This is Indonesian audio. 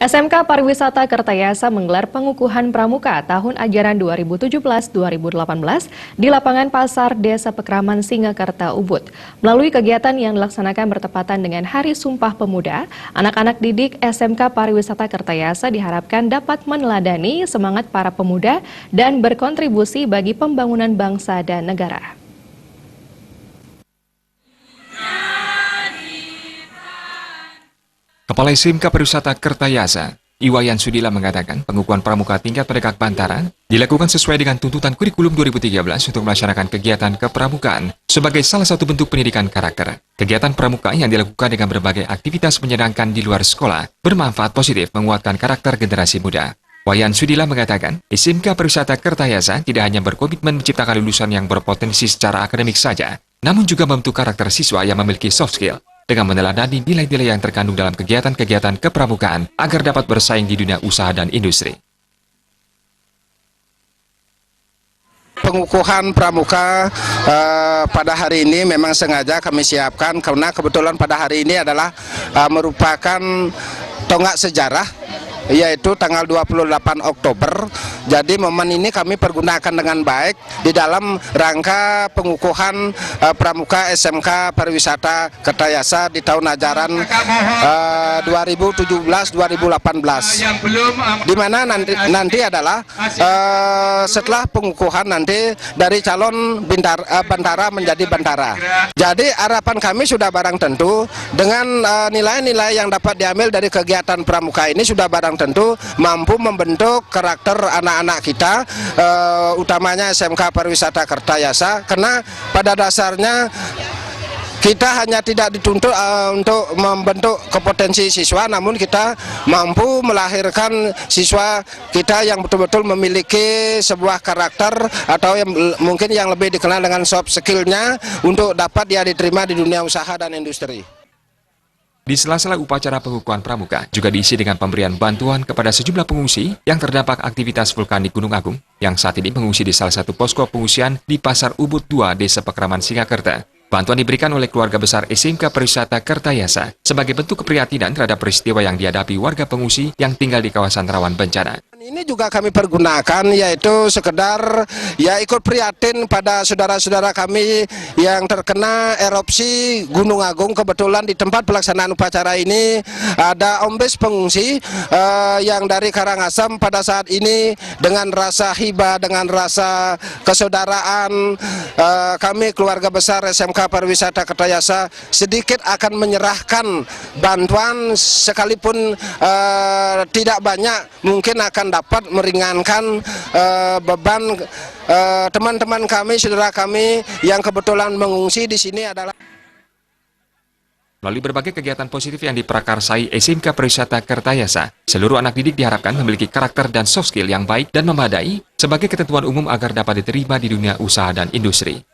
SMK Pariwisata Kertayasa menggelar pengukuhan pramuka tahun ajaran 2017-2018 di lapangan pasar Desa Pekraman Singakerta, Ubud. Melalui kegiatan yang dilaksanakan bertepatan dengan Hari Sumpah Pemuda, anak-anak didik SMK Pariwisata Kertayasa diharapkan dapat meneladani semangat para pemuda dan berkontribusi bagi pembangunan bangsa dan negara. Kepala SMK Pariwisata Kertayasa, Iwayan Sudila mengatakan pengukuhan pramuka tingkat pendidikan Bantara dilakukan sesuai dengan tuntutan kurikulum 2013 untuk melaksanakan kegiatan kepramukaan sebagai salah satu bentuk pendidikan karakter. Kegiatan pramuka yang dilakukan dengan berbagai aktivitas menyenangkan di luar sekolah bermanfaat positif menguatkan karakter generasi muda. Wayan Sudila mengatakan, SMK Pariwisata Kertayasa tidak hanya berkomitmen menciptakan lulusan yang berpotensi secara akademik saja, namun juga membentuk karakter siswa yang memiliki soft skill dengan meneladani nilai-nilai yang terkandung dalam kegiatan-kegiatan kepramukaan agar dapat bersaing di dunia usaha dan industri. Pengukuhan pramuka pada hari ini memang sengaja kami siapkan karena kebetulan pada hari ini adalah merupakan tonggak sejarah, yaitu tanggal 28 Oktober. Jadi momen ini kami pergunakan dengan baik di dalam rangka pengukuhan pramuka SMK Pariwisata Kertayasa di tahun ajaran 2017-2018. Di mana nanti adalah setelah pengukuhan nanti dari calon Bantara menjadi Bantara. Jadi harapan kami sudah barang tentu dengan nilai-nilai yang dapat diambil dari kegiatan pramuka ini sudah barang tentu mampu membentuk karakter anak-anak kita, utamanya SMK Pariwisata Kertayasa, karena pada dasarnya kita hanya tidak dituntut untuk membentuk kompetensi siswa, namun kita mampu melahirkan siswa kita yang betul-betul memiliki sebuah karakter atau yang mungkin yang lebih dikenal dengan soft skill-nya untuk dapat dia diterima di dunia usaha dan industri. Di sela-sela upacara pengukuhan pramuka juga diisi dengan pemberian bantuan kepada sejumlah pengungsi yang terdampak aktivitas vulkanik Gunung Agung yang saat ini mengungsi di salah satu posko pengungsian di Pasar Ubud 2, Desa Pekraman Singakerta. Bantuan diberikan oleh keluarga besar SMK Pariwisata Kertayasa sebagai bentuk keprihatinan terhadap peristiwa yang dihadapi warga pengungsi yang tinggal di kawasan rawan bencana. Ini juga kami pergunakan yaitu sekedar ya ikut prihatin pada saudara-saudara kami yang terkena erupsi Gunung Agung. Kebetulan di tempat pelaksanaan upacara ini ada ombes pengungsi yang dari Karangasem. Pada saat ini dengan rasa hibah, dengan rasa kesaudaraan, kami keluarga besar SMK Pariwisata Kertayasa sedikit akan menyerahkan bantuan sekalipun tidak banyak, mungkin akan dapat meringankan beban teman-teman kami, saudara kami yang kebetulan mengungsi di sini adalah. Melalui berbagai kegiatan positif yang diprakarsai SMK Pariwisata Kertayasa, seluruh anak didik diharapkan memiliki karakter dan soft skill yang baik dan memadai sebagai ketentuan umum agar dapat diterima di dunia usaha dan industri.